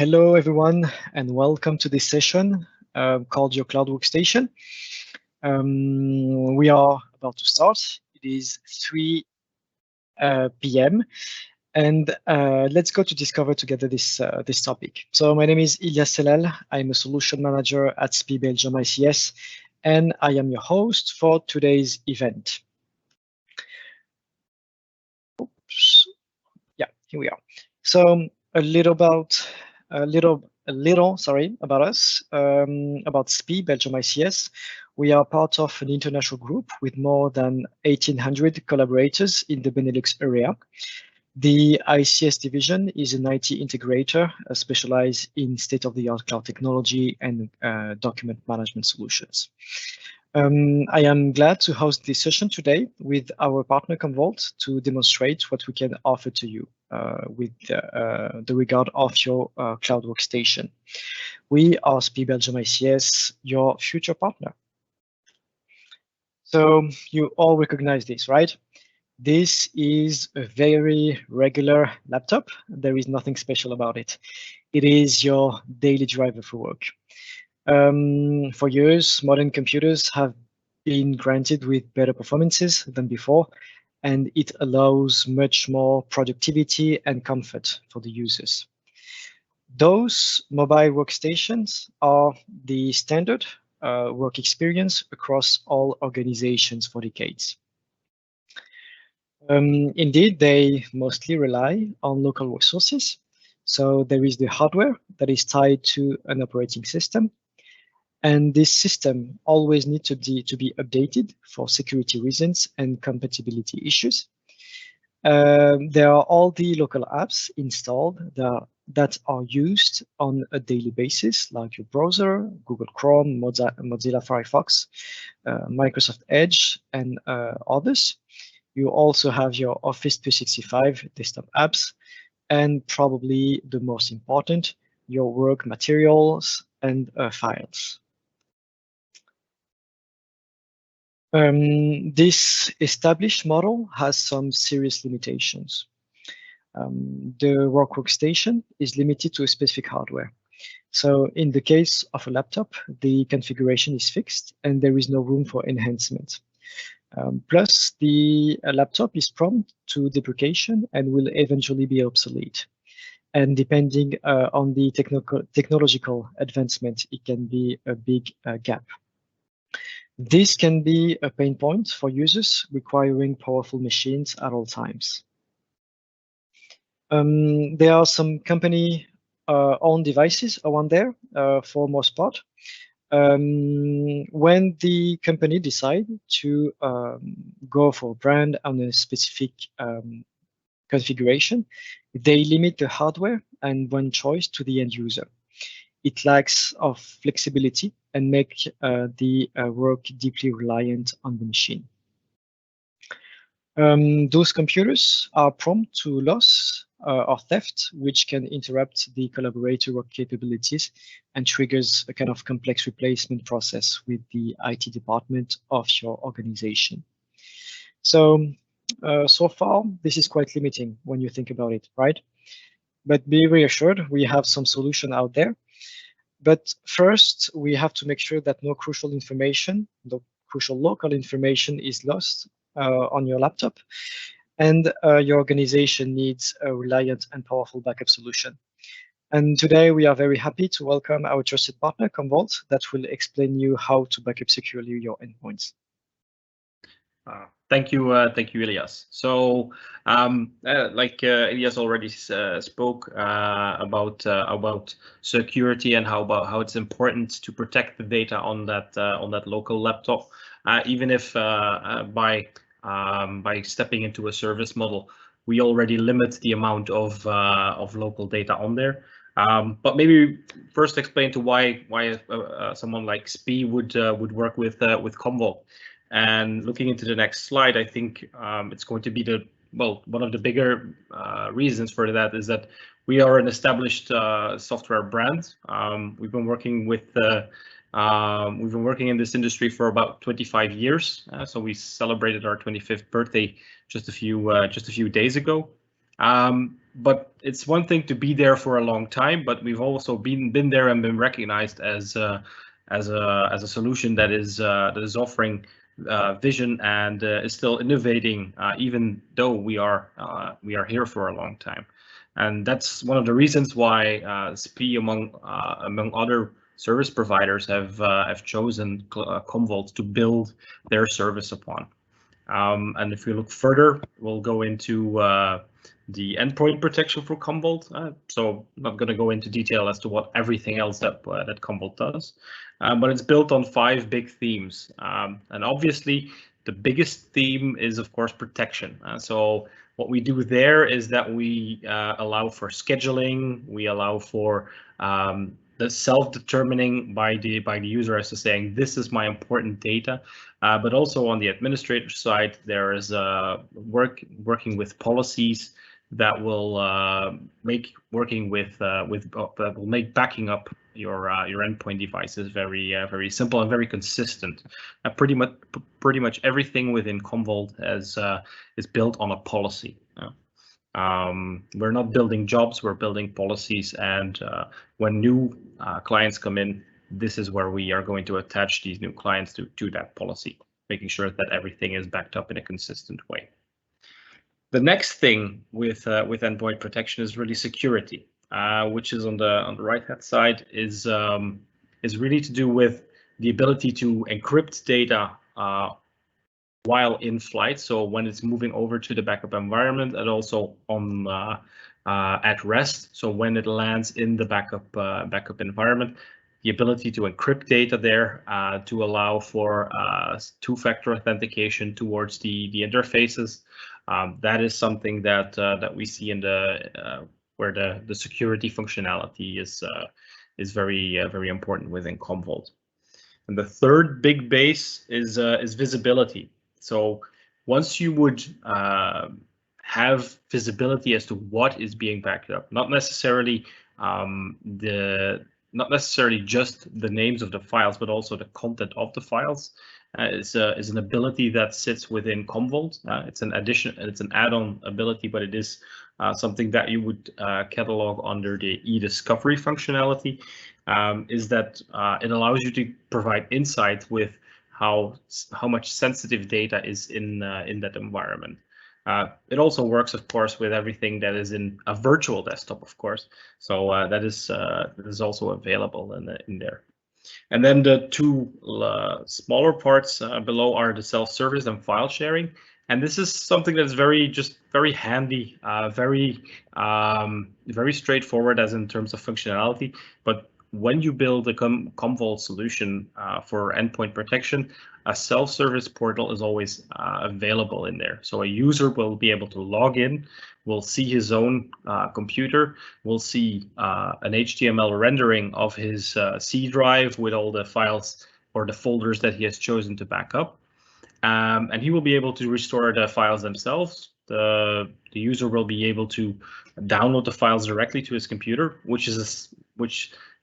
Hello, everyone, and welcome to this session called your Cloud Workstation. We are about to start. It is 3 p.m. and let's go to discover together this topic. So my name is Ilyas Selal. I'm a solution manager at SPI Belgium ICS, and I am your host for today's event. Oops. Yeah, here we are. So a little about about us, about SPI Belgium ICS. We are part of an international group with more than 1,800 collaborators in the Benelux area. The ICS division is an IT integrator specialized in state-of-the-art cloud technology and document management solutions. I am glad to host this session today with our partner Commvault to demonstrate what we can offer to you with the regard of your Cloud Workstation. We are SPI Belgium ICS, your future partner. So you all recognize this, right? This is a very regular laptop. There is nothing special about it. It is your daily driver for work. For years, modern computers have been granted with better performances than before, and it allows much more productivity and comfort for the users. Those mobile workstations are the standard work experience across all organizations for decades. Indeed, they mostly rely on local resources. So there is the hardware that is tied to an operating system. And this system always needs to be updated for security reasons and compatibility issues. There are all the local apps installed that are used on a daily basis, like your browser, Google Chrome, Mozilla Firefox, Microsoft Edge, and others. You also have your Office 365 desktop apps, and probably the most important, your work materials and files. This established model has some serious limitations. The work workstation is limited to a specific hardware. So in the case of a laptop, the configuration is fixed and there is no room for enhancement. Plus, the laptop is prone to deprecation and will eventually be obsolete. And depending on the technological advancement, it can be a big gap. This can be a pain point for users requiring powerful machines at all times. There are some company owned devices around there for most part. When the company decide to go for a brand on a specific configuration, they limit the hardware and one choice to the end user. It lacks of flexibility and make the work deeply reliant on the machine. Those computers are prone to loss or theft, which can interrupt the collaborator work capabilities and triggers a kind of complex replacement process with the IT department of your organization. So, so far, this is quite limiting when you think about it, right? But be reassured, we have some solution out there. But first, we have to make sure that no crucial information, no crucial local information is lost on your laptop. And your organization needs a reliant and powerful backup solution. And today we are very happy to welcome our trusted partner, Commvault, that will explain you how to backup securely your endpoints. Thank you, Ilyas. So, like Ilyas already spoke about security and how it's important to protect the data on that local laptop, even if by stepping into a service model, we already limit the amount of local data on there. But maybe first explain to why someone like SPI would work with Commvault. And looking into the next slide, I think it's going to be one of the bigger reasons for that is that we are an established software brand. We've been working in this industry for about 25 years. So we celebrated our 25th birthday just a few days ago. But it's one thing to be there for a long time, but we've also been there and been recognized as a solution that is offering vision and is still innovating, even though we are here for a long time. And that's one of the reasons why SPI, among other service providers, have chosen Commvault to build their service upon. And if we look further, we'll go into the endpoint protection for Commvault. So I'm not going to go into detail as to what everything else that Commvault does, but it's built on 5 big themes. And obviously, the biggest theme is, of course, protection. So what we do there is that we allow for scheduling. We allow for the self-determining by the user as to saying, this is my important data. But also on the administrator side, there is working with policies that will make backing up your endpoint devices very simple and very consistent. Pretty much everything within Commvault is built on a policy. We're not building jobs, we're building policies, and when new clients come in, this is where we are going to attach these new clients to that policy, making sure that everything is backed up in a consistent way. The next thing with endpoint protection is really security, which is on the right hand side, is really to do with the ability to encrypt data while in flight, so when it's moving over to the backup environment, and also on at rest, so when it lands in the backup environment, the ability to encrypt data there to allow for 2-factor authentication towards the interfaces. That is something that we see in the where the security functionality is very important within Commvault. And the third big base is visibility. So once you would have visibility as to what is being backed up, not necessarily just the names of the files, but also the content of the files, is an ability that sits within Commvault. It's an addition, it's an add-on ability, but it is something that you would catalog under the e-discovery functionality. Is that it allows you to provide insight with how much sensitive data is in that environment. It also works, of course, with everything that is in a virtual desktop, of course. So that is also available in there. And then the 2 smaller parts below are the self-service and file sharing. And this is something that's very handy, very straightforward as in terms of functionality. But when you build a Commvault solution for endpoint protection, a self-service portal is always available in there. So a user will be able to log in, will see his own computer, will see an HTML rendering of his C drive with all the files or the folders that he has chosen to back up. And he will be able to restore the files themselves. The user will be able to download the files directly to his computer, which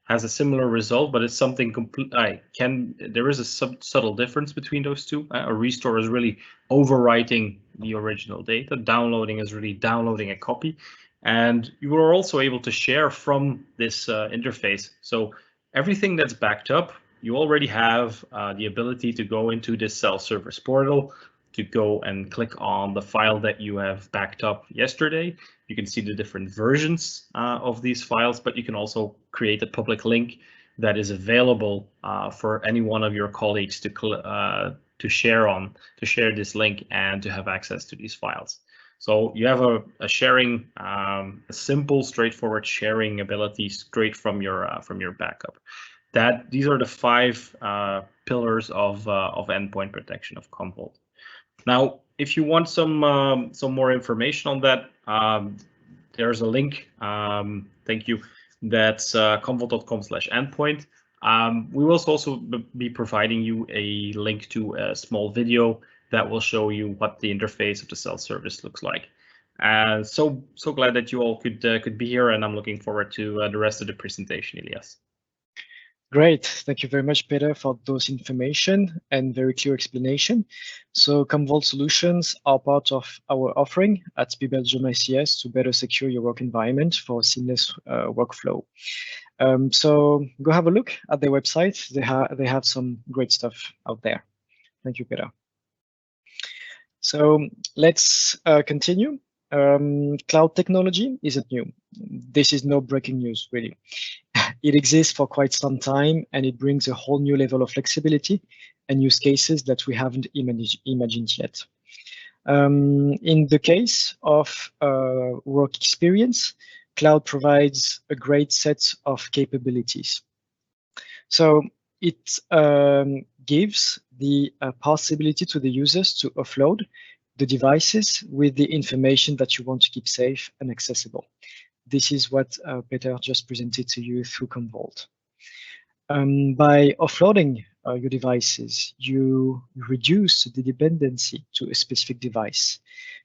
has a similar result, but it's something complete. There is a subtle difference between those two. A restore is really overwriting the original data. Downloading is really downloading a copy, and you are also able to share from this interface. So everything that's backed up, you already have the ability to go into this self-service portal, to go and click on the file that you have backed up yesterday. You can see the different versions of these files, but you can also create a public link that is available for any one of your colleagues to share this link and to have access to these files. So you have a sharing, a simple, straightforward sharing ability straight from your backup. These are the 5 pillars of endpoint protection of Commvault. Now, if you want some more information on that, there's a link. Thank you. That's commvault.com/endpoint. We will also be providing you a link to a small video that will show you what the interface of the self-service looks like. So glad that you all could be here, and I'm looking forward to the rest of the presentation, Elias. Great. Thank you very much, Peter, for those information and very clear explanation. So Commvault solutions are part of our offering at Belgium ICS to better secure your work environment for seamless workflow. So go have a look at their website. They have some great stuff out there. Thank you, Peter. So let's continue. Cloud technology isn't new. This is no breaking news, really. It exists for quite some time, and it brings a whole new level of flexibility and use cases that we haven't imagined yet. In the case of work experience, cloud provides a great set of capabilities. So it gives the possibility to the users to offload the devices with the information that you want to keep safe and accessible. This is what Peter just presented to you through Commvault. By offloading your devices, you reduce the dependency to a specific device.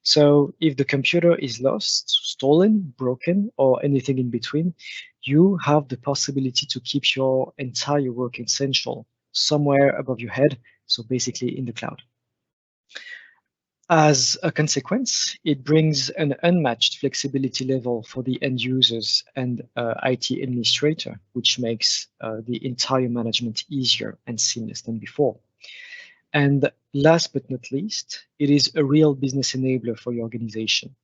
So if the computer is lost, stolen, broken, or anything in between, you have the possibility to keep your entire work essential somewhere above your head, so basically in the cloud. As a consequence, it brings an unmatched flexibility level for the end users and IT administrator, which makes the entire management easier and seamless than before. And last but not least, it is a real business enabler for your organization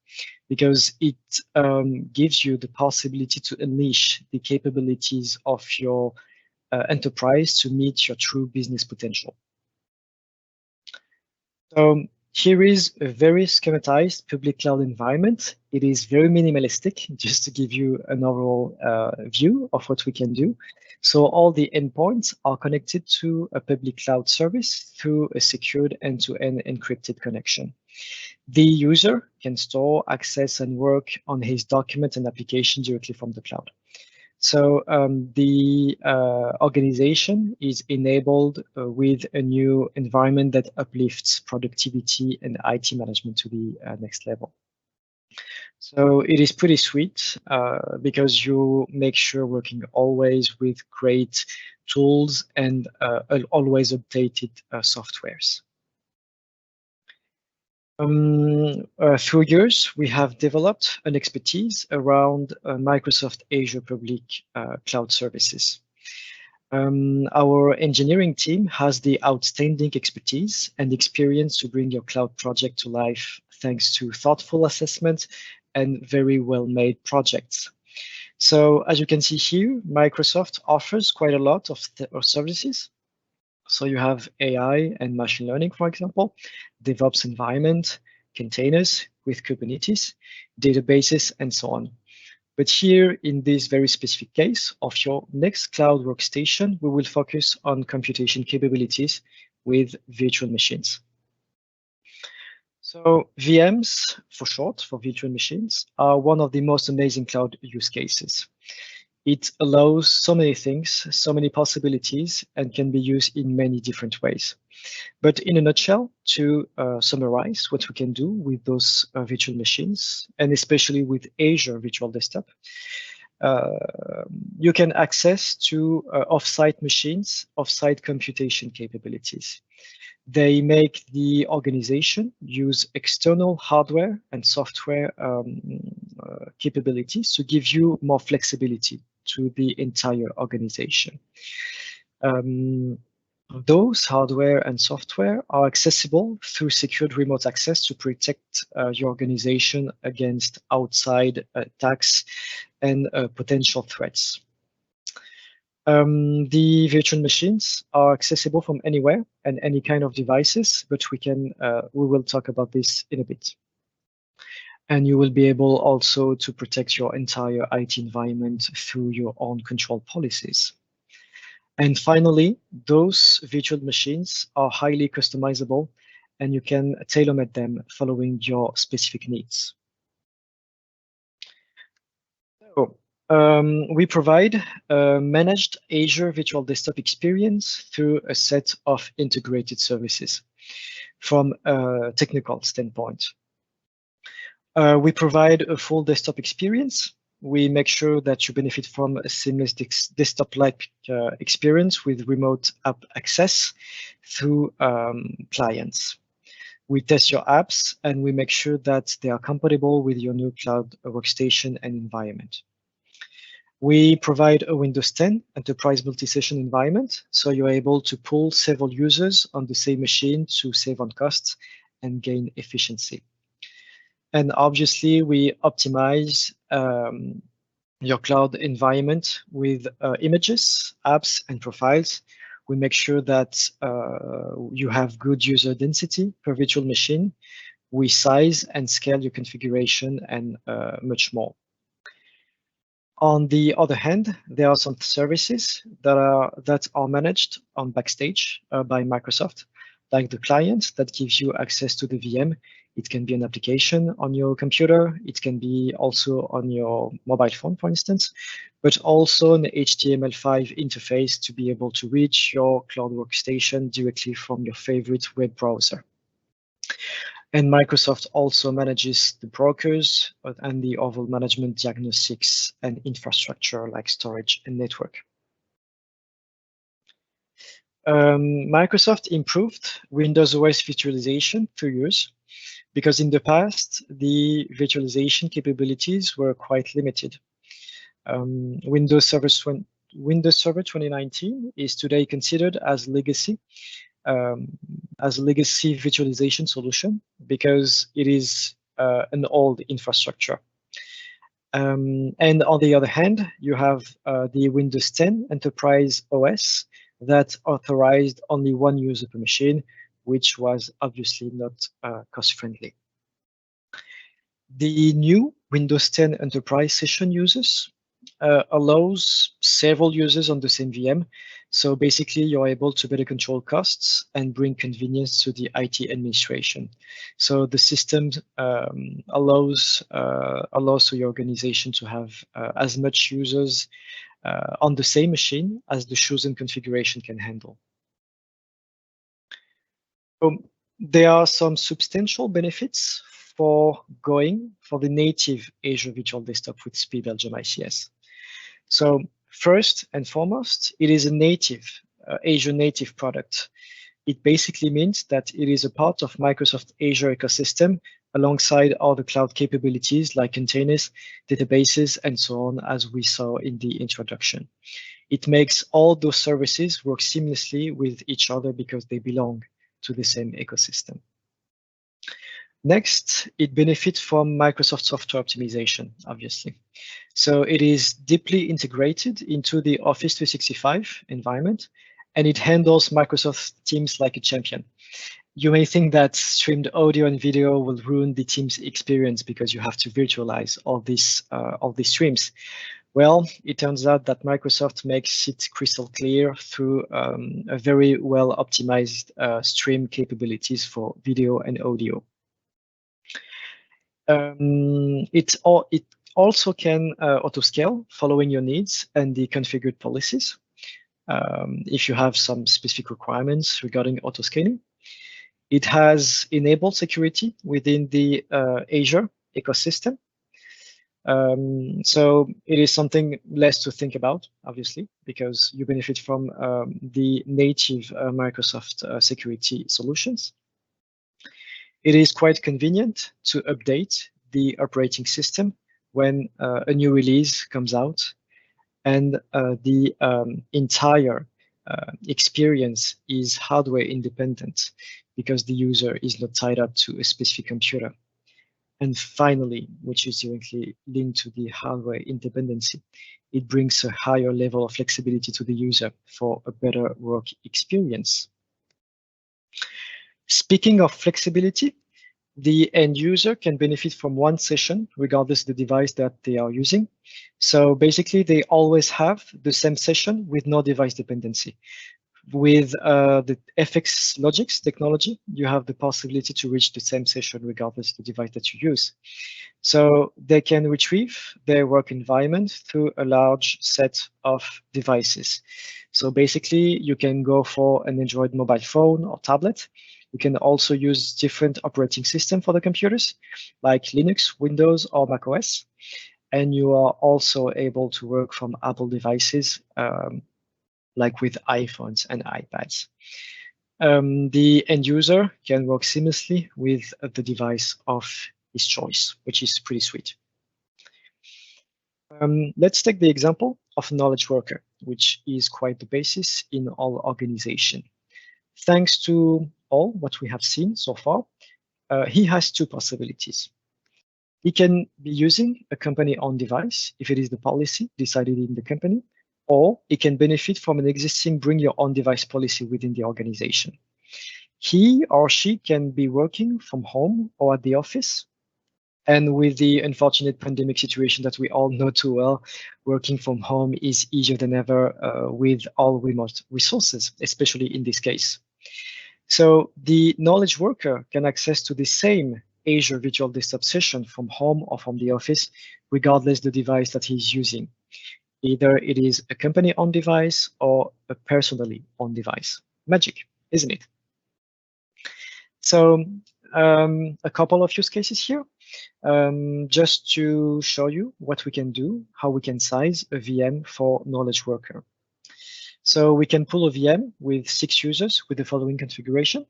because it gives you the possibility to unleash the capabilities of your enterprise to meet your true business potential. So here is a very schematized public cloud environment. It is very minimalistic, just to give you an overall view of what we can do. So all the endpoints are connected to a public cloud service through a secured end-to-end encrypted connection. The user can store, access, and work on his document and application directly from the cloud. So the organization is enabled with a new environment that uplifts productivity and IT management to the next level. So it is pretty sweet because you make sure working always with great tools and always updated softwares. Through years, we have developed an expertise around Microsoft Azure Public Cloud Services. Our engineering team has the outstanding expertise and experience to bring your cloud project to life thanks to thoughtful assessment and very well-made projects. So as you can see here, Microsoft offers quite a lot of services. So you have AI and machine learning, for example, DevOps environment, containers with Kubernetes, databases, and so on. But here in this very specific case of your next cloud workstation, we will focus on computation capabilities with virtual machines. So VMs, for short, for virtual machines, are one of the most amazing cloud use cases. It allows so many things, so many possibilities, and can be used in many different ways. But in a nutshell, to summarize what we can do with those virtual machines, and especially with Azure Virtual Desktop, you can access to offsite machines, offsite computation capabilities. They make the organization use external hardware and software capabilities to give you more flexibility to the entire organization. Those hardware and software are accessible through secured remote access to protect your organization against outside attacks and potential threats. The virtual machines are accessible from anywhere and any kind of devices, but we will talk about this in a bit. And you will be able also to protect your entire IT environment through your own control policies. And finally, those virtual machines are highly customizable and you can tailor-make them following your specific needs. So, we provide a managed Azure Virtual Desktop experience through a set of integrated services from a technical standpoint. We provide a full desktop experience we make sure that you benefit from a seamless desktop-like experience with remote app access through clients. We test your apps and we make sure that they are compatible with your new cloud workstation and environment. We provide a Windows 10 enterprise multi-session environment, so you're able to pull several users on the same machine to save on costs and gain efficiency. And obviously, we optimize your cloud environment with images, apps, and profiles. We make sure that you have good user density per virtual machine. We size and scale your configuration and much more. On the other hand, there are some services that are managed on Backstage by Microsoft, like the client that gives you access to the VM. It can be an application on your computer. It can be also on your mobile phone, for instance, but also an HTML5 interface to be able to reach your Cloud Workstation directly from your favorite web browser. And Microsoft also manages the brokers and the overall management, diagnostics, and infrastructure like storage and network. Microsoft improved Windows OS virtualization through years, because in the past, the virtualization capabilities were quite limited. Windows Server 2019 is today considered as legacy virtualization solution because it is an old infrastructure. And on the other hand, you have the Windows 10 Enterprise OS that authorized only one user per machine, which was obviously not cost-friendly. The new Windows 10 Enterprise Session users allows several users on the same VM. So basically, you're able to better control costs and bring convenience to the IT administration. So the system allows to your organization to have as much users on the same machine as the chosen configuration can handle. There are some substantial benefits for going for the native Azure Virtual Desktop with SPI Belgium ICS. So first and foremost, it is a native, Azure native product. It basically means that it is a part of Microsoft Azure ecosystem alongside all the cloud capabilities like containers, databases, and so on, as we saw in the introduction. It makes all those services work seamlessly with each other because they belong to the same ecosystem. Next, it benefits from Microsoft software optimization, obviously. So it is deeply integrated into the Office 365 environment, and it handles Microsoft Teams like a champion. You may think that streamed audio and video will ruin the Teams experience because you have to virtualize all these streams. Well, it turns out that Microsoft makes it crystal clear through a very well optimized stream capabilities for video and audio. It also can auto-scale following your needs and the configured policies if you have some specific requirements regarding auto-scaling. It has enabled security within the Azure ecosystem. So it is something less to think about, obviously, because you benefit from the native Microsoft security solutions. It is quite convenient to update the operating system when a new release comes out, and the entire experience is hardware independent because the user is not tied up to a specific computer. And finally, which is directly linked to the hardware independency, it brings a higher level of flexibility to the user for a better work experience. Speaking of flexibility, the end user can benefit from one session regardless of the device that they are using. So basically, they always have the same session with no device dependency. With the FX Logix technology, you have the possibility to reach the same session regardless of the device that you use. So they can retrieve their work environment through a large set of devices. So basically, you can go for an Android mobile phone or tablet. You can also use different operating systems for the computers, like Linux, Windows, or macOS. and you are also able to work from Apple devices, like with iPhones and iPads. The end user can work seamlessly with the device of his choice, which is pretty sweet. Let's take the example of a knowledge worker, which is quite the basis in all organization. Thanks to all what we have seen so far, he has two possibilities. He can be using a company-owned device if it is the policy decided in the company, or he can benefit from an existing bring your own device policy within the organization. He or she can be working from home or at the office. And with the unfortunate pandemic situation that we all know too well, working from home is easier than ever with all remote resources, especially in this case. So the knowledge worker can access to the same Azure Virtual Desktop session from home or from the office, regardless the device that he's using. Either it is a company-owned device or a personally owned device. Magic, isn't it? So a couple of use cases here, just to show you what we can do, how we can size a VM for knowledge worker. So we can pull a VM with 6 users with the following configuration.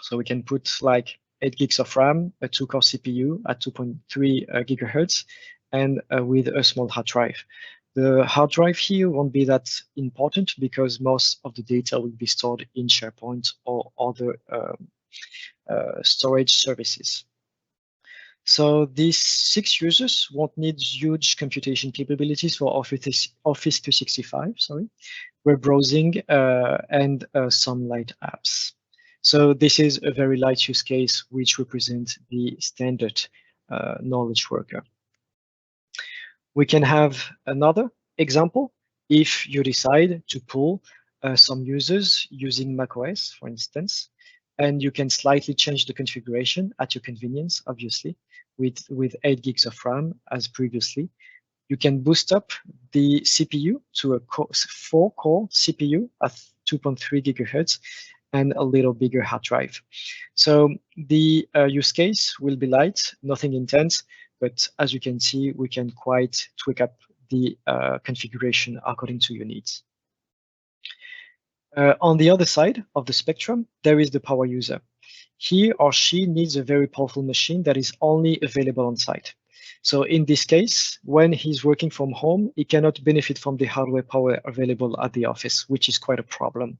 So we can put like 8 gigs of RAM, a 2-core CPU at 2.3 gigahertz, and with a small hard drive. The hard drive here won't be that important because most of the data will be stored in SharePoint or other storage services. So these 6 users won't need huge computation capabilities for Office 365, web browsing, and some light apps. So this is a very light use case which represents the standard knowledge worker. We can have another example if you decide to pull some users using macOS, for instance, and you can slightly change the configuration at your convenience, obviously, with 8 gigs of RAM as previously. You can boost up the CPU to a 4-core CPU at 2.3 gigahertz and a little bigger hard drive. So the use case will be light, nothing intense, but as you can see, we can quite tweak up the configuration according to your needs. On the other side of the spectrum, there is the power user. He or she needs a very powerful machine that is only available on site. So in this case, when he's working from home, he cannot benefit from the hardware power available at the office, which is quite a problem.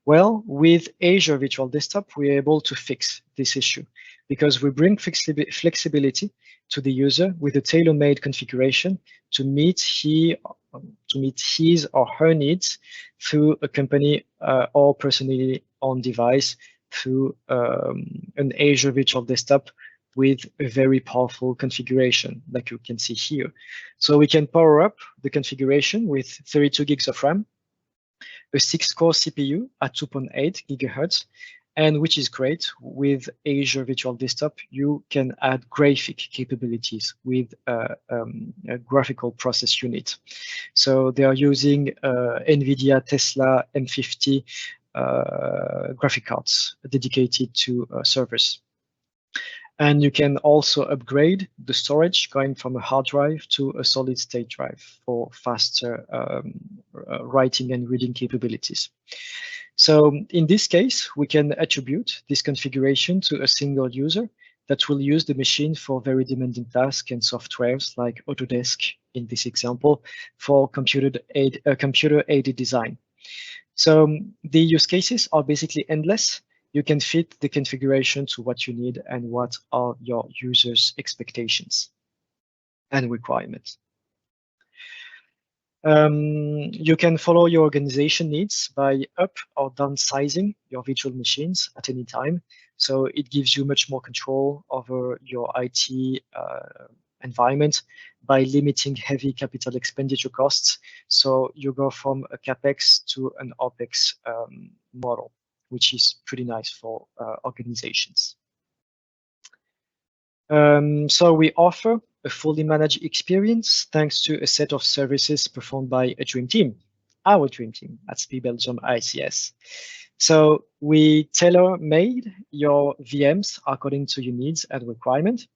Well, with Azure Virtual Desktop, we're able to fix this issue because we bring flexibility to the user with a tailor-made configuration to meet his or her needs through a company or personally owned device through an Azure Virtual Desktop with a very powerful configuration, like you can see here. So we can power up the configuration with 32 gigs of RAM, a 6-core CPU at 2.8 gigahertz, and which is great, with Azure Virtual Desktop, you can add graphic capabilities with a graphical process unit. So they are using NVIDIA Tesla M50 graphic cards dedicated to servers. And you can also upgrade the storage going from a hard drive to a solid state drive for faster writing and reading capabilities. So in this case, we can attribute this configuration to a single user that will use the machine for very demanding tasks and softwares like Autodesk in this example for computer-aided design. So the use cases are basically endless. You can fit the configuration to what you need and what are your users' expectations and requirements. You can follow your organization needs by up or downsizing your virtual machines at any time. So it gives you much more control over your IT environment by limiting heavy capital expenditure costs. So you go from a CapEx to an OpEx model, which is pretty nice for organizations. So we offer a fully managed experience thanks to a set of services performed by a dream team, our dream team at SPIE Belgium ICS. So we tailor-made your VMs according to your needs and requirement.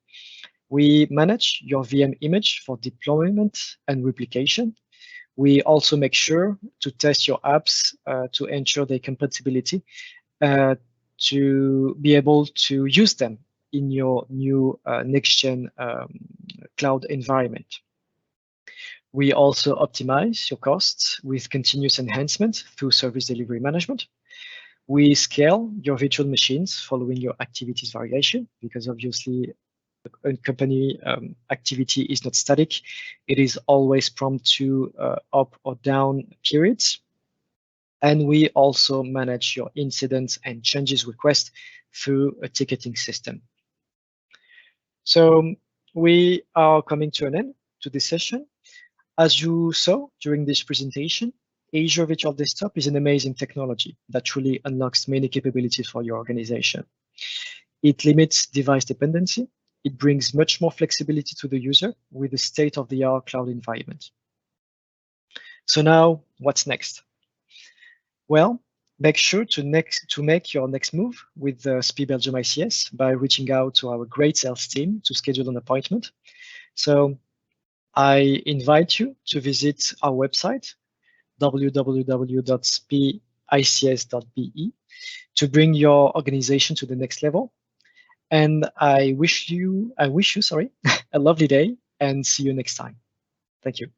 We manage your VM image for deployment and replication. We also make sure to test your apps to ensure their compatibility to be able to use them in your new next-gen cloud environment. We also optimize your costs with continuous enhancement through service delivery management. We scale your virtual machines following your activities variation, because obviously a company activity is not static. It is always prone to up or down periods. And we also manage your incidents and changes request through a ticketing system. So we are coming to an end to this session. As you saw during this presentation, Azure Virtual Desktop is an amazing technology that truly unlocks many capabilities for your organization. It limits device dependency. It brings much more flexibility to the user with a state-of-the-art cloud environment. So now, what's next? Well, make sure to make your next move with the SPI Belgium ICS by reaching out to our great sales team to schedule an appointment. So I invite you to visit our website, www.spiics.be, to bring your organization to the next level. And I wish you, a lovely day and see you next time. Thank you.